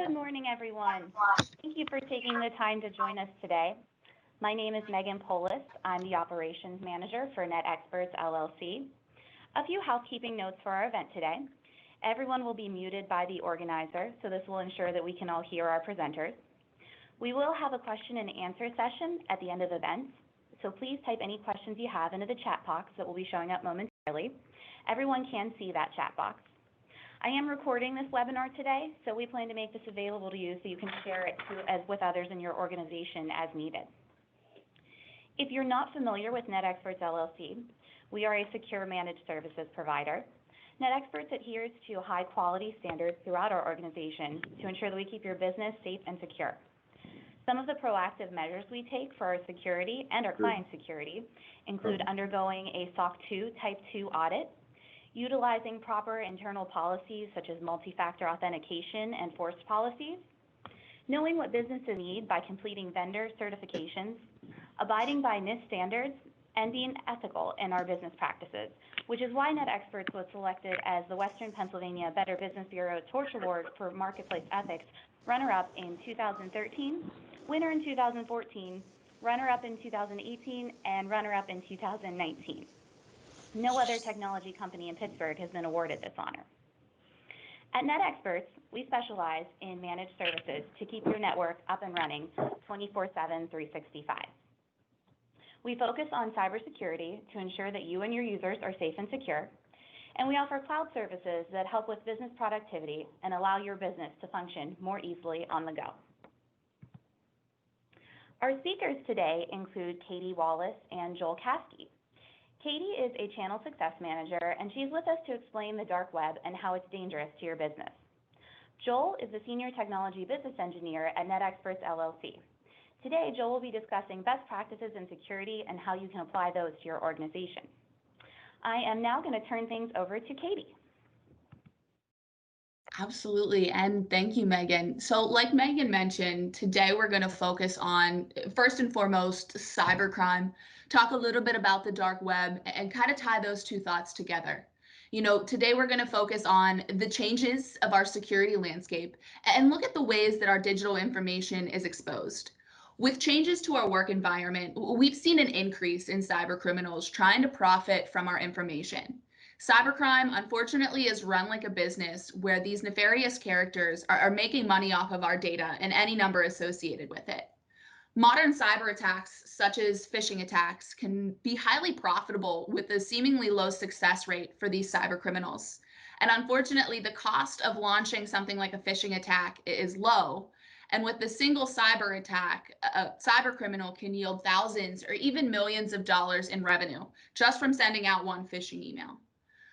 Good morning, everyone. Thank you for taking the time to join us today. My name is Megan Polis. I'm the Operations Manager for Xperts LLC. A few housekeeping notes for our event today. Everyone will be muted by the organizer, so this will ensure that we can all hear our presenters. We will have a question and answer session at the end of the event, so please type any questions you have into the chat box that will be showing up momentarily. Everyone can see that chat box. I am recording this webinar today, so we plan to make this available to you so you can share it with others in your organization as needed. If you're not familiar with Xperts LLC, we are a secure managed services provider. Xperts adheres to high quality standards throughout our organization to ensure that we keep your business safe and secure. Some of the proactive measures we take for our security and our client security include undergoing a SOC 2 Type 2 audit, utilizing proper internal policies such as multi-factor authentication and forced policies, knowing what businesses need by completing vendor certifications, abiding by NIST standards, and being ethical in our business practices, which is why Xperts was selected as the Western Pennsylvania Better Business Bureau Torch Award for Marketplace Ethics, runner-up in 2013, winner in 2014, runner-up in 2018, and runner-up in 2019. No other technology company in Pittsburgh has been awarded this honor. At Xperts, we specialize in managed services to keep your network up and running 24/7, 365. We focus on cybersecurity to ensure that you and your users are safe and secure, and we offer cloud services that help with business productivity and allow your business to function more easily on the go. Our speakers today include Katie Wallace and Joel Caskey. Katie is a channel success manager, and she's with us to explain the dark web and how it's dangerous to your business. Joel is the senior technology business engineer at Xperts LLC. Today, Joel will be discussing best practices in security and how you can apply those to your organization. I am now going to turn things over to Katie. Absolutely, and thank you, Megan. So like Megan mentioned, today we're going to focus on, first and foremost, cybercrime, talk a little bit about the dark web, and kind of tie those two thoughts together. Today we're going to focus on the changes of our security landscape and look at the ways that our digital information is exposed. With changes to our work environment, we've seen an increase in cyber criminals trying to profit from our information. Cybercrime, unfortunately, is run like a business where these nefarious characters are making money off of our data and any number associated with it. Modern cyber attacks, such as phishing attacks, can be highly profitable with a seemingly low success rate for these cyber criminals. And unfortunately, the cost of launching something like a phishing attack is low. And with the single cyber attack, a cyber criminal can yield thousands or even millions of dollars in revenue just from sending out one phishing email.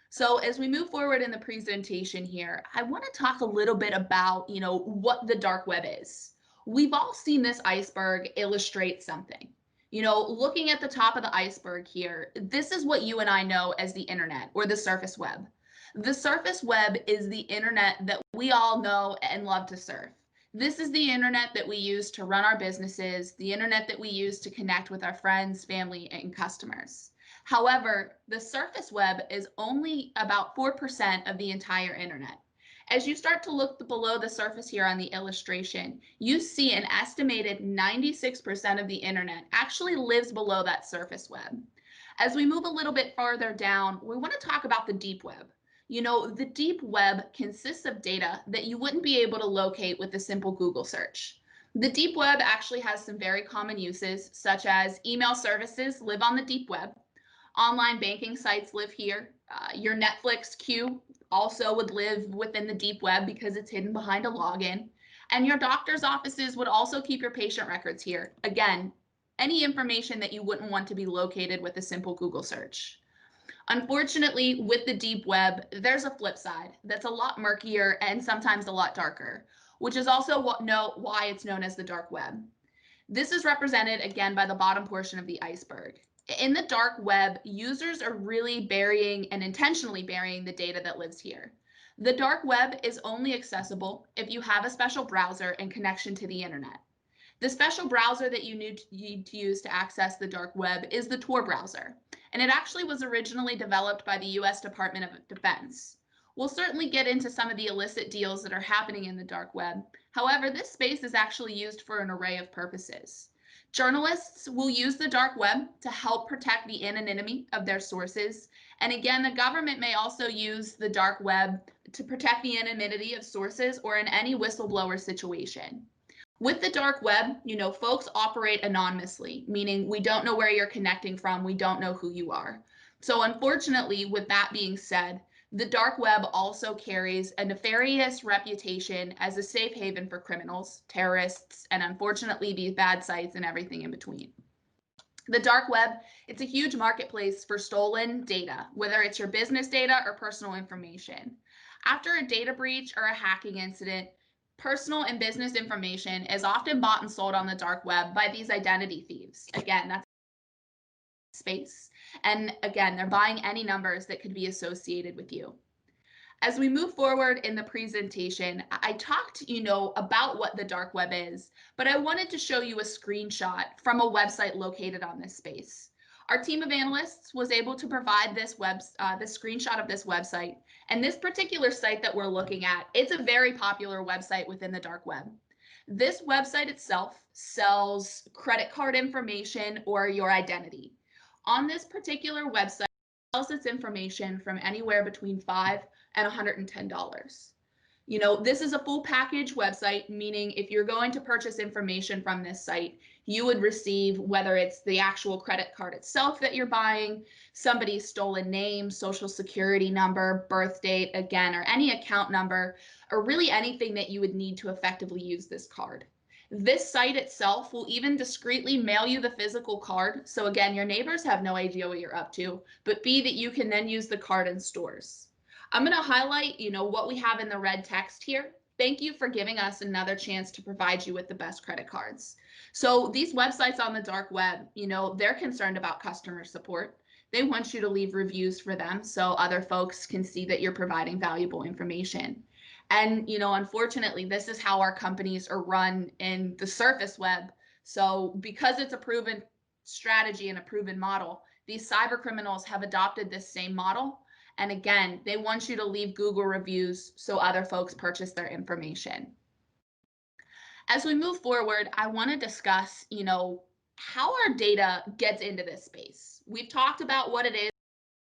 So as we move forward in the presentation here, I want to talk a little bit about, what the dark web is. We've all seen this iceberg illustrate something. Looking at the top of the iceberg here, this is what you and I know as the internet or the surface web. The surface web is the internet that we all know and love to surf. This is the internet that we use to run our businesses, the internet that we use to connect with our friends, family, and customers. However, the surface web is only about 4% of the entire internet. As you start to look below the surface here on the illustration, you see an estimated 96% of the internet actually lives below that surface web. As we move a little bit farther down, we want to talk about the deep web. The deep web consists of data that you wouldn't be able to locate with a simple Google search. The deep web actually has some very common uses, such as email services live on the deep web. Online banking sites live here. Your Netflix queue also would live within the deep web because it's hidden behind a login. And your doctor's offices would also keep your patient records here. Again, any information that you wouldn't want to be located with a simple Google search. Unfortunately, with the deep web, there's a flip side that's a lot murkier and sometimes a lot darker, which is also why it's known as the dark web. This is represented again by the bottom portion of the iceberg. In the dark web, users are really burying and intentionally burying the data that lives here. The dark web is only accessible if you have a special browser and connection to the internet. The special browser that you need to use to access the dark web is the Tor browser, and it actually was originally developed by the US Department of Defense. We'll certainly get into some of the illicit deals that are happening in the dark web. However, this space is actually used for an array of purposes. Journalists will use the dark web to help protect the anonymity of their sources. And again, the government may also use the dark web to protect the anonymity of sources or in any whistleblower situation. With the dark web, folks operate anonymously, meaning we don't know where you're connecting from. We don't know who you are. So unfortunately, with that being said, the dark web also carries a nefarious reputation as a safe haven for criminals, terrorists, and unfortunately these bad sites and everything in between. The dark web, it's a huge marketplace for stolen data, whether it's your business data or personal information. After a data breach or a hacking incident, personal and business information is often bought and sold on the dark web by these identity thieves. Again, that's space. And again, they're buying any numbers that could be associated with you. As we move forward in the presentation, I talked, about what the dark web is, but I wanted to show you a screenshot from a website located on this space. Our team of analysts was able to provide this screenshot of this website, and this particular site that we're looking at, it's a very popular website within the dark web. This website itself sells credit card information or your identity. On this particular website, it sells its information from anywhere between $5 and $110. This is a full package website, meaning if you're going to purchase information from this site, you would receive, whether it's the actual credit card itself that you're buying, somebody's stolen name, social security number, birth date, again, or any account number, or really anything that you would need to effectively use this card. This site itself will even discreetly mail you the physical card. So again, your neighbors have no idea what you're up to, but B, that you can then use the card in stores. I'm going to highlight, what we have in the red text here. Thank you for giving us another chance to provide you with the best credit cards. So these websites on the dark web, they're concerned about customer support. They want you to leave reviews for them so other folks can see that you're providing valuable information. And, unfortunately, this is how our companies are run in the surface web. So because it's a proven strategy and a proven model, these cyber criminals have adopted this same model. And again, they want you to leave Google reviews so other folks purchase their information. As we move forward, I want to discuss, how our data gets into this space. We've talked about what it is,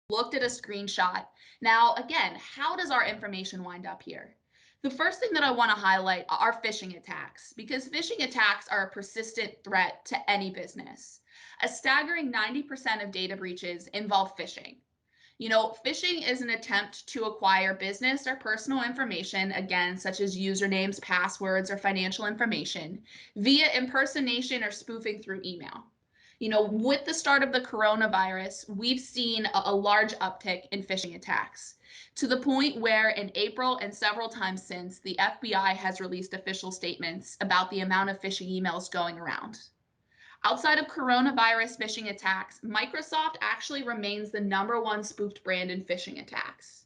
looked at a screenshot. Now, again, how does our information wind up here? The first thing that I want to highlight are phishing attacks, because phishing attacks are a persistent threat to any business. A staggering 90% of data breaches involve phishing. Phishing is an attempt to acquire business or personal information, again, such as usernames, passwords, or financial information, via impersonation or spoofing through email. With the start of the coronavirus, we've seen a large uptick in phishing attacks, to the point where in April and several times since, the FBI has released official statements about the amount of phishing emails going around. Outside of coronavirus phishing attacks, Microsoft actually remains the #1 spoofed brand in phishing attacks.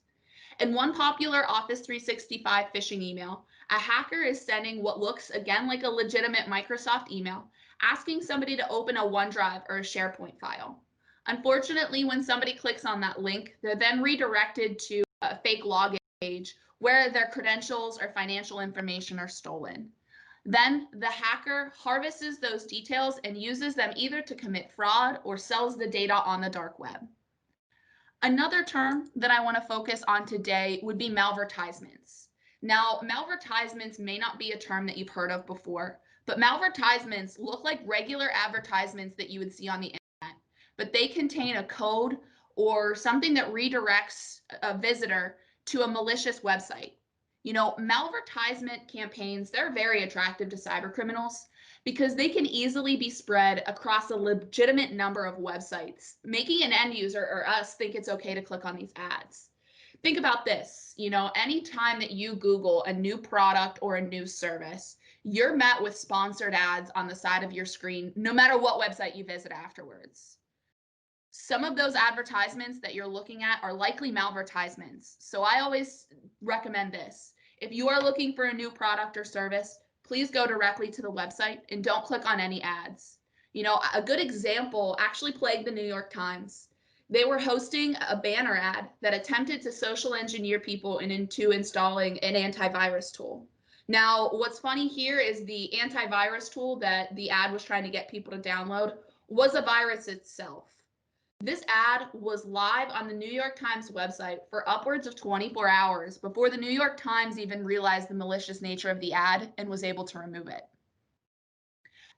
In one popular Office 365 phishing email, a hacker is sending what looks again like a legitimate Microsoft email, asking somebody to open a OneDrive or a SharePoint file. Unfortunately, when somebody clicks on that link, they're then redirected to a fake login page where their credentials or financial information are stolen. Then the hacker harvests those details and uses them either to commit fraud or sells the data on the dark web. Another term that I want to focus on today would be malvertisements. Now, malvertisements may not be a term that you've heard of before, but malvertisements look like regular advertisements that you would see on the internet, but they contain a code or something that redirects a visitor to a malicious website. Malvertisement campaigns, they're very attractive to cyber criminals because they can easily be spread across a legitimate number of websites, making an end user or us think it's okay to click on these ads. Think about this, anytime that you Google a new product or a new service, you're met with sponsored ads on the side of your screen, no matter what website you visit afterwards. Some of those advertisements that you're looking at are likely malvertisements. So I always recommend this. If you are looking for a new product or service, please go directly to the website and don't click on any ads. A good example actually plagued the New York Times. They were hosting a banner ad that attempted to social engineer people into installing an antivirus tool. Now, what's funny here is the antivirus tool that the ad was trying to get people to download was a virus itself. This ad was live on the New York Times website for upwards of 24 hours before the New York Times even realized the malicious nature of the ad and was able to remove it.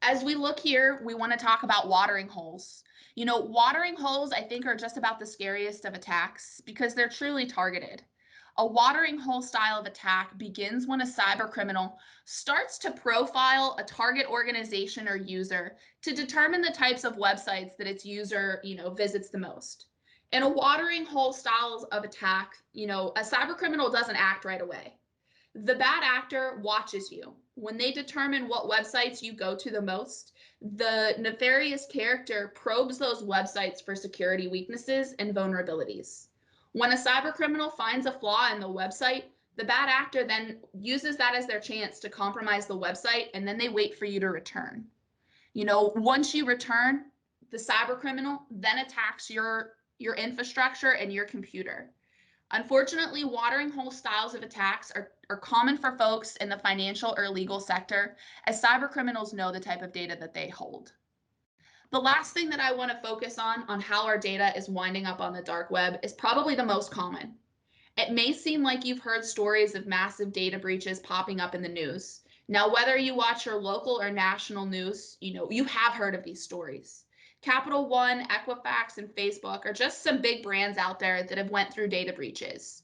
As we look here, we want to talk about watering holes. Watering holes, I think, are just about the scariest of attacks because they're truly targeted. A watering hole style of attack begins when a cyber criminal starts to profile a target organization or user to determine the types of websites that its user, visits the most. In a watering hole styles of attack, a cyber criminal doesn't act right away. The bad actor watches you. When they determine what websites you go to the most, the nefarious character probes those websites for security weaknesses and vulnerabilities. When a cyber criminal finds a flaw in the website, the bad actor then uses that as their chance to compromise the website, and then they wait for you to return. Once you return, the cyber criminal then attacks your infrastructure and your computer. Unfortunately, watering hole styles of attacks are common for folks in the financial or legal sector, as cyber criminals know the type of data that they hold. The last thing that I want to focus on how our data is winding up on the dark web, is probably the most common. It may seem like you've heard stories of massive data breaches popping up in the news. Now, whether you watch your local or national news, you have heard of these stories. Capital One, Equifax, and Facebook are just some big brands out there that have went through data breaches.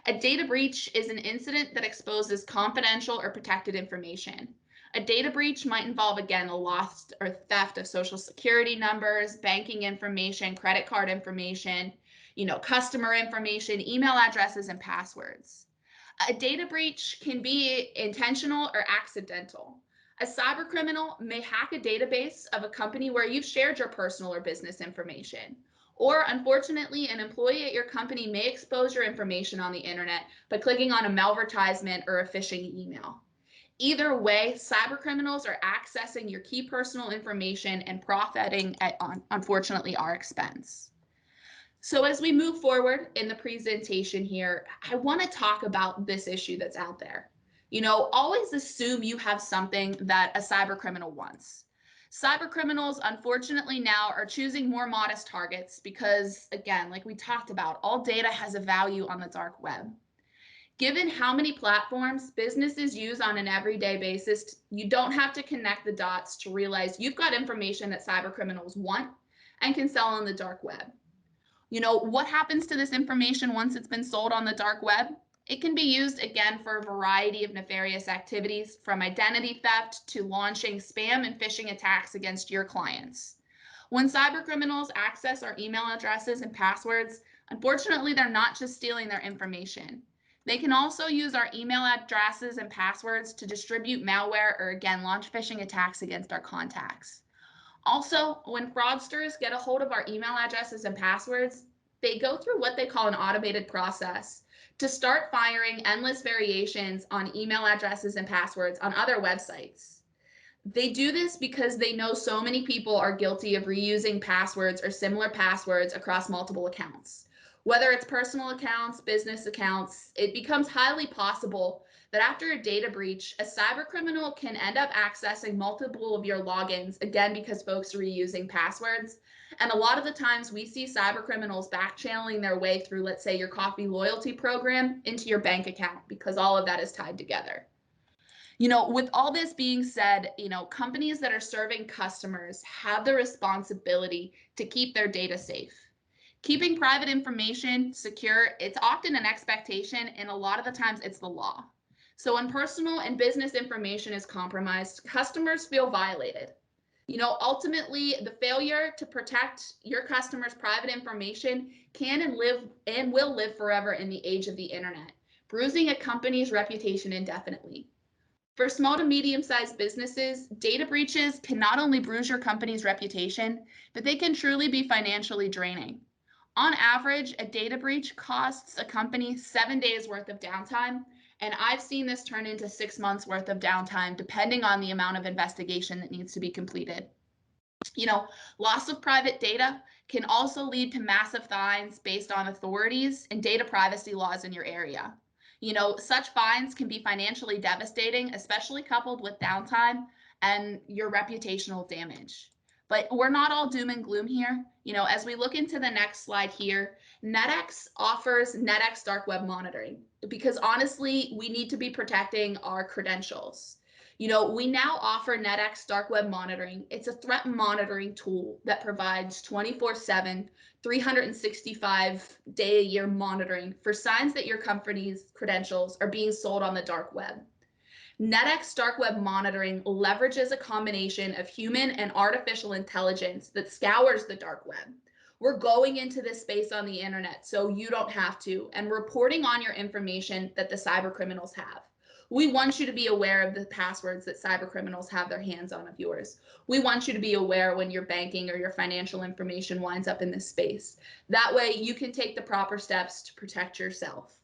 A data breach is an incident that exposes confidential or protected information. A data breach might involve, again, a loss or theft of social security numbers, banking information, credit card information, customer information, email addresses, and passwords. A data breach can be intentional or accidental. A cyber criminal may hack a database of a company where you've shared your personal or business information. Or, unfortunately, an employee at your company may expose your information on the internet by clicking on a malvertisement or a phishing email. Either way, cyber criminals are accessing your key personal information and profiting at, unfortunately, our expense. So as we move forward in the presentation here, I want to talk about this issue that's out there. Always assume you have something that a cyber criminal wants. Cyber criminals, unfortunately, now are choosing more modest targets because, again, like we talked about, all data has a value on the dark web. Given how many platforms businesses use on an everyday basis, you don't have to connect the dots to realize you've got information that cyber criminals want and can sell on the dark web. What happens to this information once it's been sold on the dark web? It can be used, again, for a variety of nefarious activities, from identity theft to launching spam and phishing attacks against your clients. When cyber criminals access our email addresses and passwords, unfortunately, they're not just stealing their information. They can also use our email addresses and passwords to distribute malware or, again, launch phishing attacks against our contacts. Also, when fraudsters get a hold of our email addresses and passwords, they go through what they call an automated process to start firing endless variations on email addresses and passwords on other websites. They do this because they know so many people are guilty of reusing passwords or similar passwords across multiple accounts. Whether it's personal accounts, business accounts, it becomes highly possible that after a data breach, a cyber criminal can end up accessing multiple of your logins, again, because folks are reusing passwords. And a lot of the times we see cyber criminals back channeling their way through, let's say, your coffee loyalty program into your bank account, because all of that is tied together. With all this being said, companies that are serving customers have the responsibility to keep their data safe. Keeping private information secure, it's often an expectation, and a lot of the times it's the law. So when personal and business information is compromised, customers feel violated. Ultimately, the failure to protect your customers' private information can and will live forever in the age of the internet, bruising a company's reputation indefinitely. For small to medium-sized businesses, data breaches can not only bruise your company's reputation, but they can truly be financially draining. On average, a data breach costs a company 7 days worth of downtime, and I've seen this turn into 6 months worth of downtime, depending on the amount of investigation that needs to be completed. Loss of private data can also lead to massive fines based on authorities and data privacy laws in your area. Such fines can be financially devastating, especially coupled with downtime and your reputational damage. But we're not all doom and gloom here. As we look into the next slide here, NetX offers NetX dark web monitoring because honestly, we need to be protecting our credentials. We now offer NetX dark web monitoring. It's a threat monitoring tool that provides 24/7, 365-day-a-year monitoring for signs that your company's credentials are being sold on the dark web. NetX dark web monitoring leverages a combination of human and artificial intelligence that scours the dark web. We're going into this space on the internet so you don't have to, and reporting on your information that the cyber criminals have. We want you to be aware of the passwords that cyber criminals have their hands on of yours. We want you to be aware when your banking or your financial information winds up in this space. That way you can take the proper steps to protect yourself.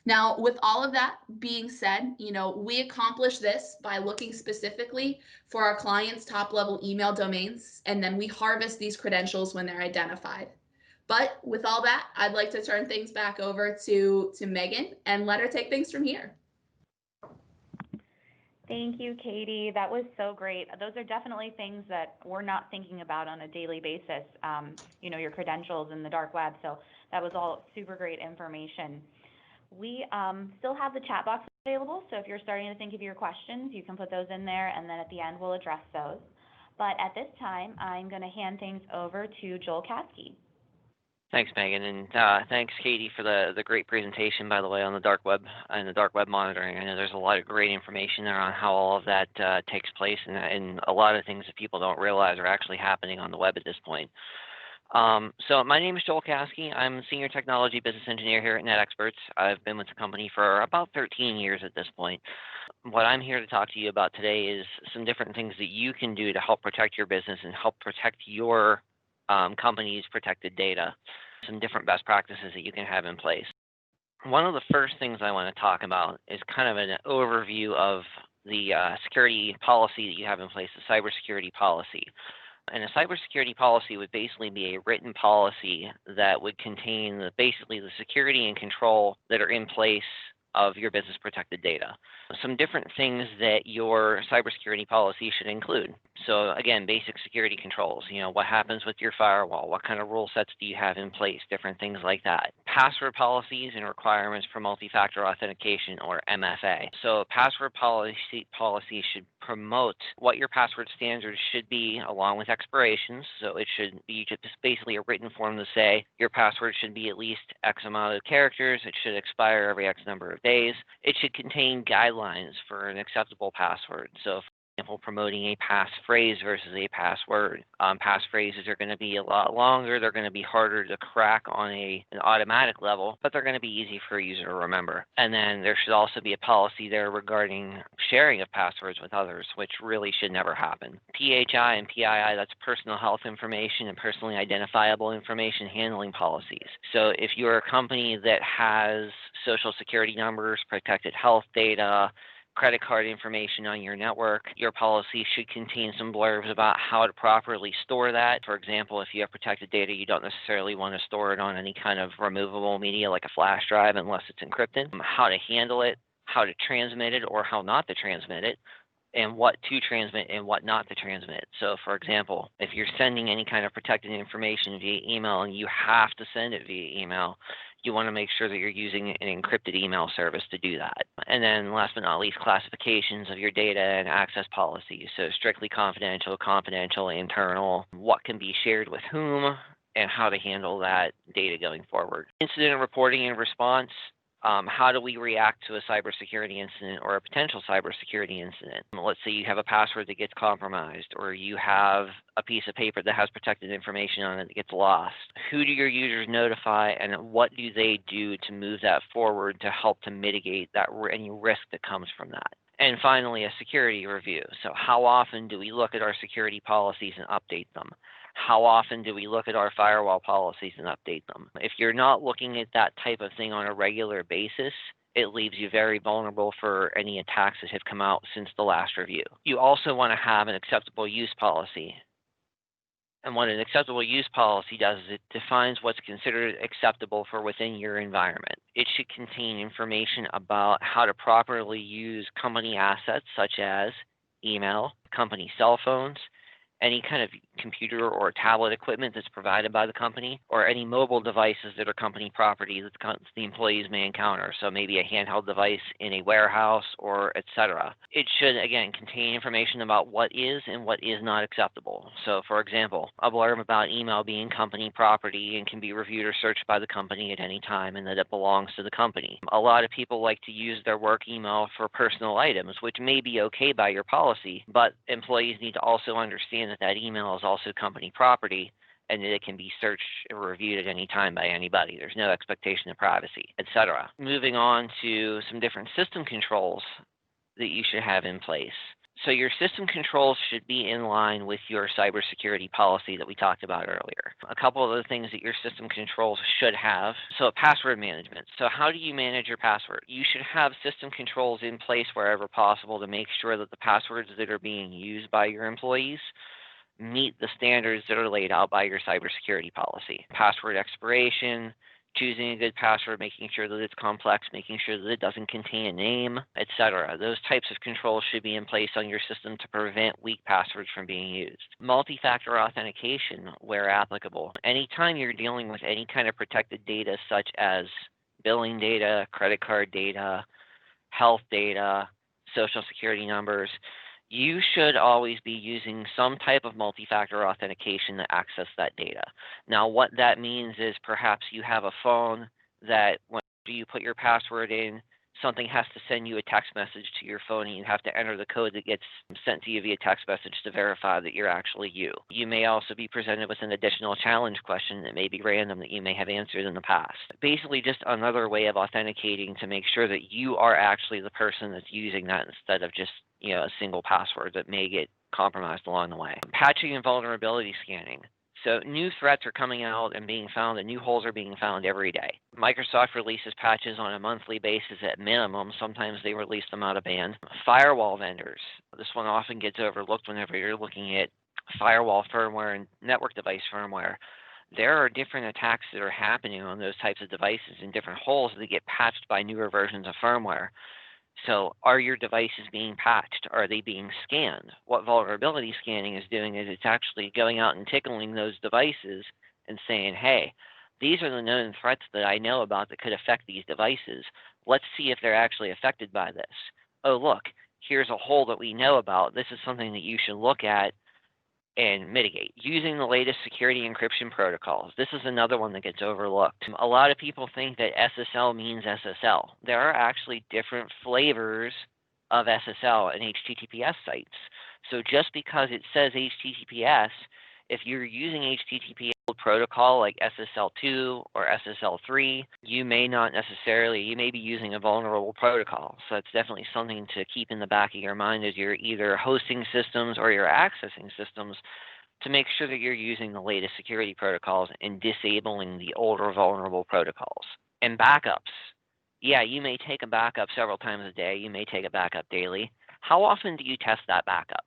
Now, with all of that being said, we accomplish this by looking specifically for our clients' top-level email domains, and then we harvest these credentials when they're identified. But with all that, I'd like to turn things back over to Megan and let her take things from here. Thank you, Katie. That was so great. Those are definitely things that we're not thinking about on a daily basis, your credentials in the dark web. So that was all super great information. We still have the chat box available, so if you're starting to think of your questions, you can put those in there, and then at the end we'll address those. But at this time, I'm going to hand things over to Joel Katsky. Thanks, Megan, and thanks, Katie, for the great presentation, by the way, on the dark web and the dark web monitoring. I know there's a lot of great information there on how all of that takes place, and a lot of things that people don't realize are actually happening on the web at this point. So my name is Joel Katsky. I'm a Senior Technology Business Engineer here at Xperts. I've been with the company for about 13 years at this point. What I'm here to talk to you about today is some different things that you can do to help protect your business and help protect your company's protected data, some different best practices that you can have in place. One of the first things I want to talk about is kind of an overview of the security policy that you have in place, the cybersecurity policy. And a cybersecurity policy would basically be a written policy that would contain basically the security and control that are in place of your business protected data. Some different things that your cybersecurity policy should include. So again, basic security controls, what happens with your firewall, what kind of rule sets do you have in place, different things like that. Password policies and requirements for multi-factor authentication, or MFA. So password policy should promote what your password standards should be along with expirations. So it should be just basically a written form to say your password should be at least X amount of characters. It should expire every X number of days. It should contain guidelines for an acceptable password. So for example, promoting a passphrase versus a password. Passphrases are going to be a lot longer. They're going to be harder to crack on an automatic level, but they're going to be easy for a user to remember. And then there should also be a policy there regarding sharing of passwords with others, which really should never happen. PHI and PII, that's personal health information and personally identifiable information handling policies. So if you're a company that has social security numbers, protected health data, credit card information on your network, your policy should contain some blurbs about how to properly store that. For example, if you have protected data, you don't necessarily want to store it on any kind of removable media like a flash drive unless it's encrypted. How to handle it, how to transmit it, or how not to transmit it, and what to transmit and what not to transmit. So for example, if you're sending any kind of protected information via email and you have to send it via email, you want to make sure that you're using an encrypted email service to do that. And then last but not least, classifications of your data and access policies. So strictly confidential, internal, what can be shared with whom, and how to handle that data going forward. Incident reporting and response. How do we react to a cybersecurity incident or a potential cybersecurity incident? Let's say you have a password that gets compromised, or you have a piece of paper that has protected information on it that gets lost. Who do your users notify, and what do they do to move that forward to help to mitigate that any risk that comes from that? And finally, a security review. So how often do we look at our security policies and update them? How often do we look at our firewall policies and update them? If you're not looking at that type of thing on a regular basis, it leaves you very vulnerable for any attacks that have come out since the last review. You also want to have an acceptable use policy. And what an acceptable use policy does is it defines what's considered acceptable for within your environment. It should contain information about how to properly use company assets such as email, company cell phones, any kind of computer or tablet equipment that's provided by the company, or any mobile devices that are company property that the employees may encounter. So maybe a handheld device in a warehouse or etc. It should, again, contain information about what is and what is not acceptable. So for example, a blurb about email being company property and can be reviewed or searched by the company at any time and that it belongs to the company. A lot of people like to use their work email for personal items, which may be okay by your policy, but employees need to also understand that email is also company property and that it can be searched or reviewed at any time by anybody. There's no expectation of privacy, etc. Moving on to some different system controls that you should have in place. So your system controls should be in line with your cybersecurity policy that we talked about earlier. A couple of the things that your system controls should have. So password management. So how do you manage your password? You should have system controls in place wherever possible to make sure that the passwords that are being used by your employees meet the standards that are laid out by your cybersecurity policy. Password expiration, choosing a good password, making sure that it's complex, making sure that it doesn't contain a name, etc. Those types of controls should be in place on your system to prevent weak passwords from being used. Multi-factor authentication where applicable. Anytime you're dealing with any kind of protected data such as billing data, credit card data, health data, social security numbers, you should always be using some type of multi-factor authentication to access that data. Now, what that means is perhaps you have a phone that when you put your password in, something has to send you a text message to your phone and you have to enter the code that gets sent to you via text message to verify that you're actually you. You may also be presented with an additional challenge question that may be random that you may have answered in the past. Basically just another way of authenticating to make sure that you are actually the person that's using that instead of just a single password that may get compromised along the way. Patching and vulnerability scanning. So new threats are coming out and being found, and new holes are being found every day. Microsoft releases patches on a monthly basis at minimum. Sometimes they release them out of band. Firewall vendors. This one often gets overlooked whenever you're looking at firewall firmware and network device firmware. There are different attacks that are happening on those types of devices and different holes that get patched by newer versions of firmware. So are your devices being patched? Are they being scanned? What vulnerability scanning is doing is it's actually going out and tickling those devices and saying, hey, these are the known threats that I know about that could affect these devices. Let's see if they're actually affected by this. Oh, look, here's a hole that we know about. This is something that you should look at and mitigate. Using the latest security encryption protocols. This is another one that gets overlooked. A lot of people think that SSL means SSL. There are actually different flavors of SSL and HTTPS sites. So just because it says HTTPS, if you're using HTTPS protocol like SSL2 or SSL3, you may be using a vulnerable protocol. So that's definitely something to keep in the back of your mind as you're either hosting systems or you're accessing systems to make sure that you're using the latest security protocols and disabling the older vulnerable protocols. And backups. Yeah, you may take a backup several times a day. You may take a backup daily. How often do you test that backup?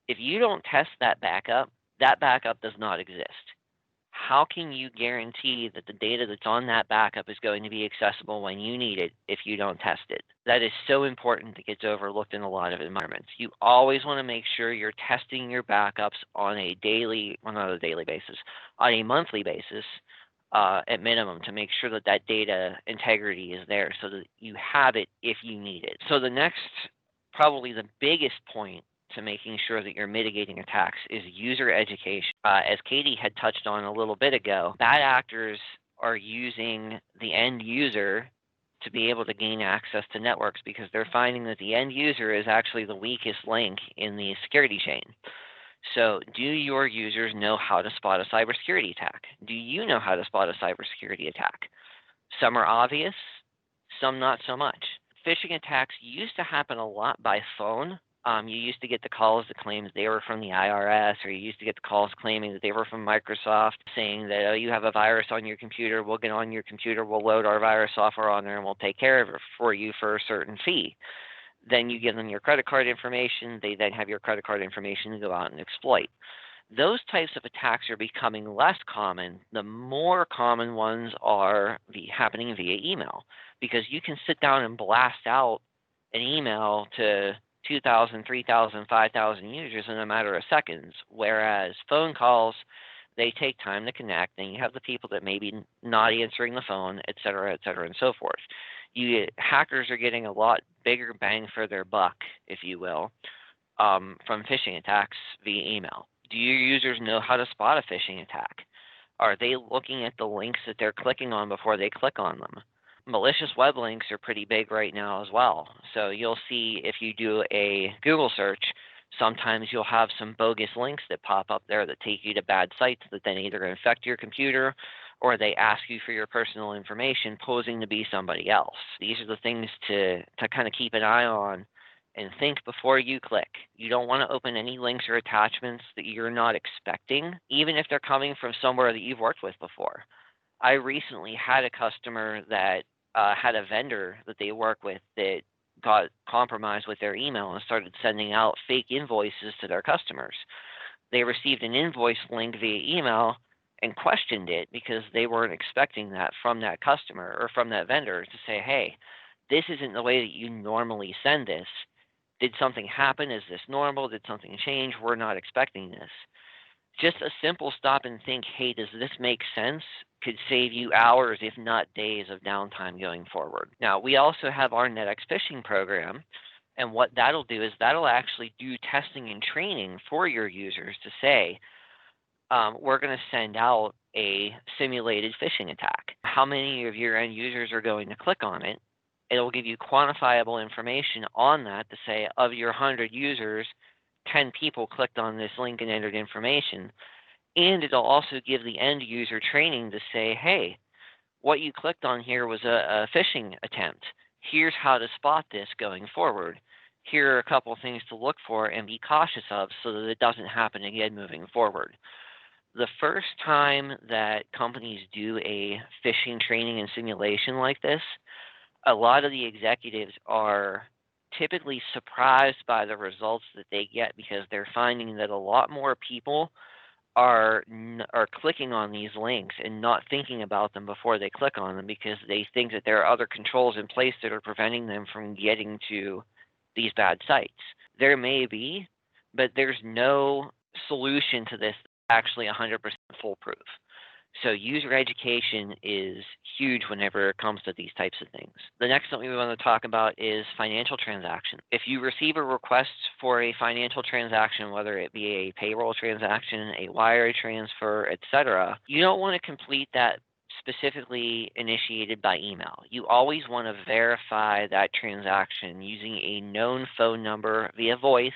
If you don't test that backup does not exist. How can you guarantee that the data that's on that backup is going to be accessible when you need it if you don't test it? That is so important that gets overlooked in a lot of environments. You always want to make sure you're testing your backups on a monthly basis at minimum to make sure that that data integrity is there so that you have it if you need it. So the next, probably the biggest point to making sure that you're mitigating attacks is user education. As Katie had touched on a little bit ago, bad actors are using the end user to be able to gain access to networks because they're finding that the end user is actually the weakest link in the security chain. So do your users know how to spot a cybersecurity attack? Do you know how to spot a cybersecurity attack? Some are obvious, some not so much. Phishing attacks used to happen a lot by phone. You used to get the calls that claimed they were from the IRS, or you used to get the calls claiming that they were from Microsoft, saying that, oh, you have a virus on your computer, we'll get on your computer, we'll load our virus software on there, and we'll take care of it for you for a certain fee. Then you give them your credit card information, they then have your credit card information to go out and exploit. Those types of attacks are becoming less common. The more common ones are happening via email, because you can sit down and blast out an email to 2,000, 3,000, 5,000 users in a matter of seconds, whereas phone calls, they take time to connect, and you have the people that may be not answering the phone, et cetera, and so forth. Hackers are getting a lot bigger bang for their buck, if you will, from phishing attacks via email. Do your users know how to spot a phishing attack? Are they looking at the links that they're clicking on before they click on them? Malicious web links are pretty big right now as well. So you'll see, if you do a Google search, sometimes you'll have some bogus links that pop up there that take you to bad sites that then either infect your computer, or they ask you for your personal information posing to be somebody else. These are the things to kind of keep an eye on and think before you click. You don't want to open any links or attachments that you're not expecting, even if they're coming from somewhere that you've worked with before. I recently had a customer that had a vendor that they work with that got compromised with their email and started sending out fake invoices to their customers. They received an invoice link via email and questioned it because they weren't expecting that from that customer or from that vendor to say, hey, this isn't the way that you normally send this. Did something happen? Is this normal? Did something change? We're not expecting this. Just a simple stop and think, hey, does this make sense? Could save you hours, if not days, of downtime going forward. Now, we also have our NetX phishing program, and what that'll do is that'll actually do testing and training for your users to say, we're going to send out a simulated phishing attack. How many of your end users are going to click on it? It'll give you quantifiable information on that to say, of your 100 users, 10 people clicked on this link and entered information. And it'll also give the end user training to say, hey, what you clicked on here was a phishing attempt. Here's how to spot this going forward. Here are a couple things to look for and be cautious of so that it doesn't happen again moving forward. The first time that companies do a phishing training and simulation like this, a lot of the executives are typically surprised by the results that they get, because they're finding that a lot more people are clicking on these links and not thinking about them before they click on them, because they think that there are other controls in place that are preventing them from getting to these bad sites. There may be, but there's no solution to this that's actually 100% foolproof. So user education is huge whenever it comes to these types of things. The next thing we want to talk about is financial transaction. If you receive a request for a financial transaction, whether it be a payroll transaction, a wire transfer, etc., you don't want to complete that specifically initiated by email. You always want to verify that transaction using a known phone number via voice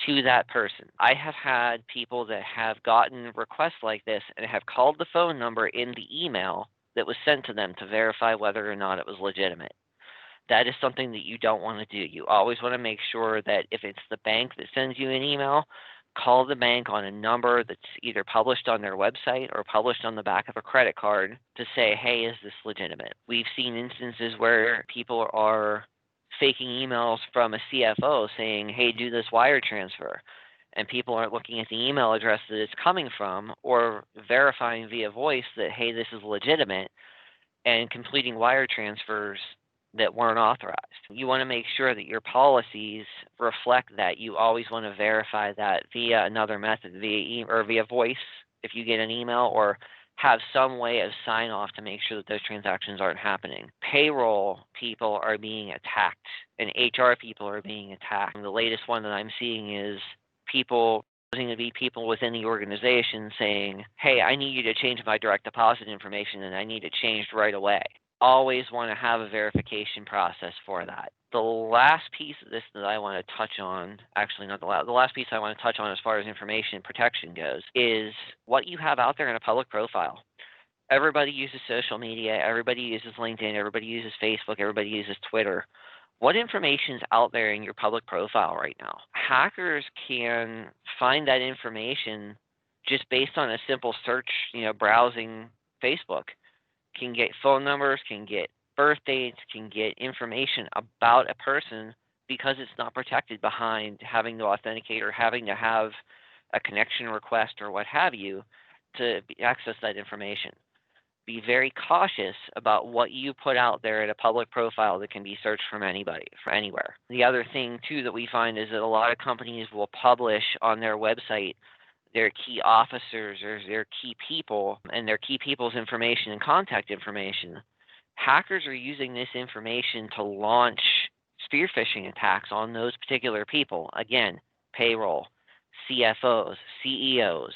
to that person. I have had people that have gotten requests like this and have called the phone number in the email that was sent to them to verify whether or not it was legitimate. That is something that you don't want to do. You always want to make sure that if it's the bank that sends you an email, call the bank on a number that's either published on their website or published on the back of a credit card to say, hey, is this legitimate? We've seen instances where people are faking emails from a CFO saying, hey, do this wire transfer. And people aren't looking at the email address that it's coming from or verifying via voice that, hey, this is legitimate, and completing wire transfers that weren't authorized. You want to make sure that your policies reflect that. You always want to verify that via another method, via voice if you get an email, or have some way of sign off to make sure that those transactions aren't happening. Payroll people are being attacked, and HR people are being attacked. And the latest one that I'm seeing is people supposing to be people within the organization saying, hey, I need you to change my direct deposit information and I need it changed right away. Always want to have a verification process for that. The last piece of this that I want to touch on, actually not the last piece I want to touch on as far as information protection goes, is what you have out there in a public profile. Everybody uses social media, everybody uses LinkedIn, everybody uses Facebook, everybody uses Twitter. What information is out there in your public profile right now? Hackers can find that information just based on a simple search, browsing Facebook. Can get phone numbers, can get birth dates, can get information about a person because it's not protected behind having to authenticate or having to have a connection request, or what have you to access that information. Be very cautious about what you put out there in a public profile that can be searched from anybody, from anywhere. The other thing, too, that we find is that a lot of companies will publish on their website their key officers or their key people and their key people's information and contact information. Hackers are using this information to launch spear phishing attacks on those particular people. Again, payroll, CFOs, CEOs,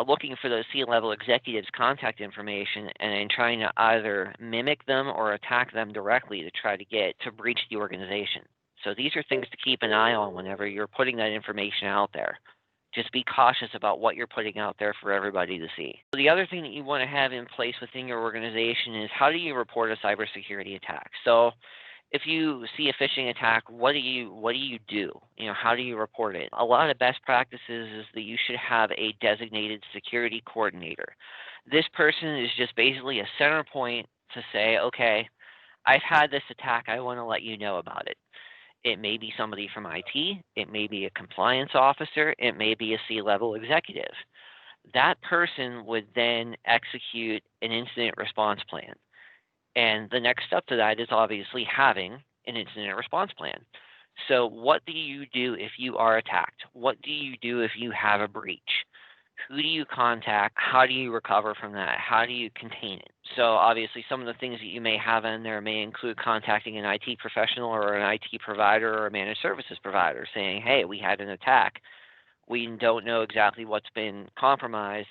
looking for those C-level executives' contact information and then trying to either mimic them or attack them directly to try to breach the organization. So these are things to keep an eye on whenever you're putting that information out there. Just be cautious about what you're putting out there for everybody to see. The other thing that you want to have in place within your organization is, how do you report a cybersecurity attack? So if you see a phishing attack, what do you do? How do you report it? A lot of best practices is that you should have a designated security coordinator. This person is just basically a center point to say, okay, I've had this attack, I want to let you know about it. It may be somebody from IT, it may be a compliance officer, it may be a C-level executive. That person would then execute an incident response plan. And the next step to that is obviously having an incident response plan. So what do you do if you are attacked? What do you do if you have a breach? Who do you contact? How do you recover from that? How do you contain it? So obviously some of the things that you may have in there may include contacting an IT professional or an IT provider or a managed services provider saying, hey, we had an attack. We don't know exactly what's been compromised.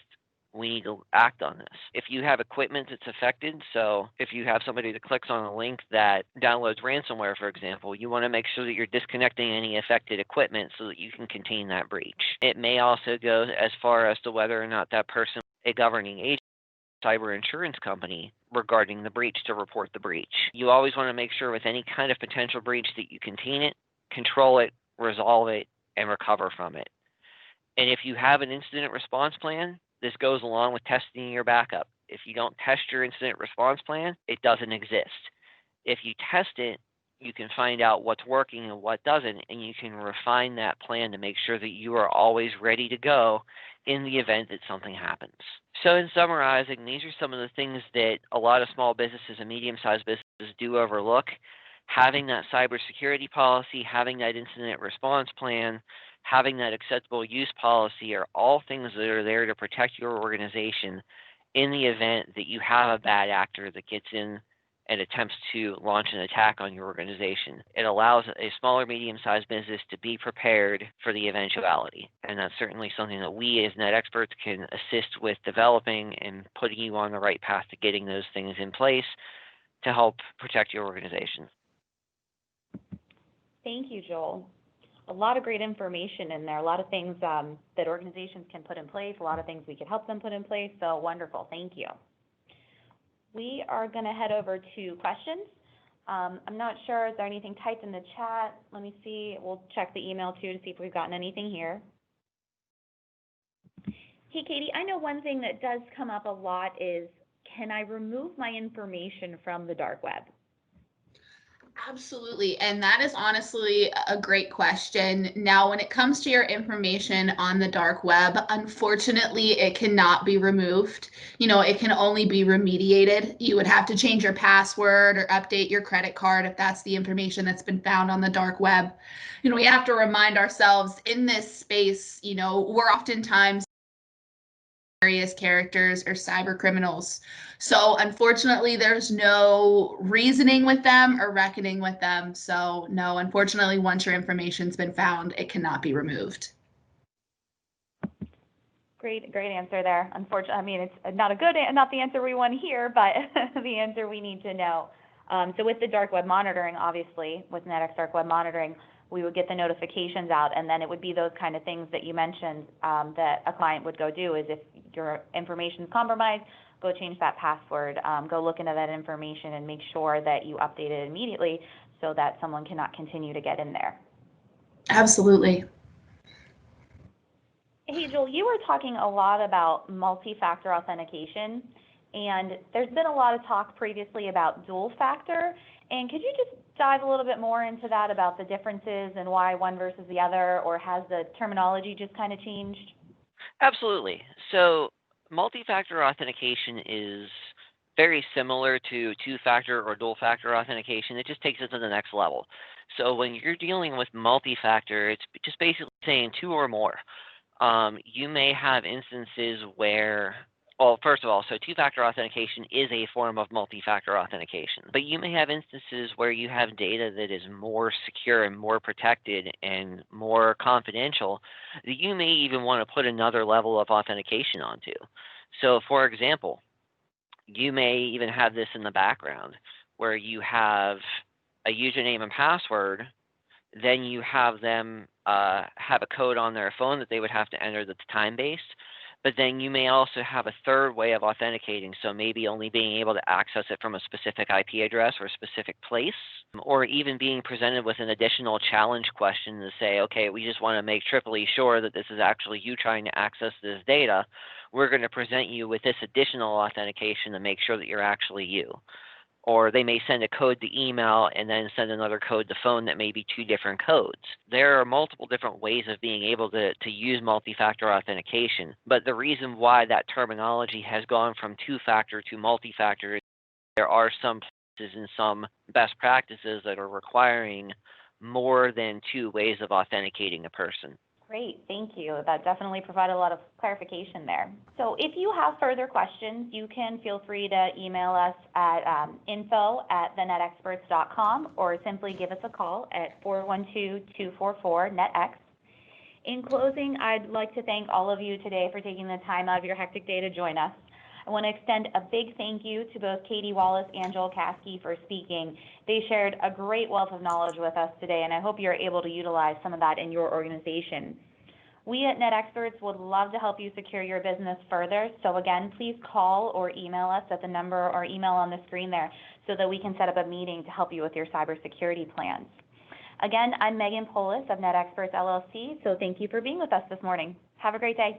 We need to act on this. If you have equipment that's affected, so if you have somebody that clicks on a link that downloads ransomware, for example, you want to make sure that you're disconnecting any affected equipment so that you can contain that breach. It may also go as far as to whether or not that person is a governing agent, cyber insurance company, regarding the breach to report the breach. You always want to make sure with any kind of potential breach that you contain it, control it, resolve it, and recover from it. And if you have an incident response plan, this goes along with testing your backup. If you don't test your incident response plan, it doesn't exist. If you test it, you can find out what's working and what doesn't, and you can refine that plan to make sure that you are always ready to go in the event that something happens. So in summarizing, these are some of the things that a lot of small businesses and medium-sized businesses do overlook. Having that cybersecurity policy, having that incident response plan, having that acceptable use policy are all things that are there to protect your organization in the event that you have a bad actor that gets in and attempts to launch an attack on your organization. It allows a smaller, medium-sized business to be prepared for the eventuality. And that's certainly something that we as net experts can assist with developing and putting you on the right path to getting those things in place to help protect your organization. Thank you, Joel. A lot of great information in there, a lot of things that organizations can put in place, a lot of things we can help them put in place, so wonderful, thank you. We are going to head over to questions. I'm not sure, is there anything typed in the chat? Let me see, we'll check the email too to see if we've gotten anything here. Hey, Katie, I know one thing that does come up a lot is, can I remove my information from the dark web? Absolutely. And that is honestly a great question. Now, when it comes to your information on the dark web, unfortunately, it cannot be removed. It can only be remediated. You would have to change your password or update your credit card if that's the information that's been found on the dark web. We have to remind ourselves in this space, we're oftentimes various characters or cyber criminals. So unfortunately, there's no reasoning with them or reckoning with them. So no, unfortunately, once your information's been found, it cannot be removed. Great answer there. Unfortunately, I mean, it's not the answer we want to hear, but the answer we need to know. So with the dark web monitoring, obviously, with NetX Dark Web Monitoring, we would get the notifications out, and then it would be those kind of things that you mentioned that a client would go do is if your information is compromised, go change that password, go look into that information and make sure that you update it immediately so that someone cannot continue to get in there. Absolutely. Hey, Joel, you were talking a lot about multi-factor authentication, and there's been a lot of talk previously about dual factor, and could you just dive a little bit more into that about the differences and why one versus the other, or has the terminology just kind of changed? Absolutely. So multi-factor authentication is very similar to two-factor or dual-factor authentication. It just takes it to the next level. So when you're dealing with multi-factor, it's just basically saying two or more. You may have instances where, well, first of all, so two-factor authentication is a form of multi-factor authentication, but you may have instances where you have data that is more secure and more protected and more confidential that you may even want to put another level of authentication onto. So for example, you may even have this in the background where you have a username and password, then you have them have a code on their phone that they would have to enter that's time-based. But then you may also have a third way of authenticating, so maybe only being able to access it from a specific IP address or a specific place, or even being presented with an additional challenge question to say, okay, we just want to make triply sure that this is actually you trying to access this data. We're going to present you with this additional authentication to make sure that you're actually you. Or they may send a code to email and then send another code to phone that may be two different codes. There are multiple different ways of being able to use multi-factor authentication, but the reason why that terminology has gone from two-factor to multi-factor is there are some places and some best practices that are requiring more than two ways of authenticating a person. Great, thank you. That definitely provided a lot of clarification there. So if you have further questions, you can feel free to email us at info@thenetexperts.com or simply give us a call at 412-244-NETX. In closing, I'd like to thank all of you today for taking the time out of your hectic day to join us. I want to extend a big thank you to both Katie Wallace and Joel Caskey for speaking. They shared a great wealth of knowledge with us today, and I hope you're able to utilize some of that in your organization. We at NetExperts would love to help you secure your business further. So again, please call or email us at the number or email on the screen there so that we can set up a meeting to help you with your cybersecurity plans. Again, I'm Megan Polis of NetExperts LLC, so thank you for being with us this morning. Have a great day.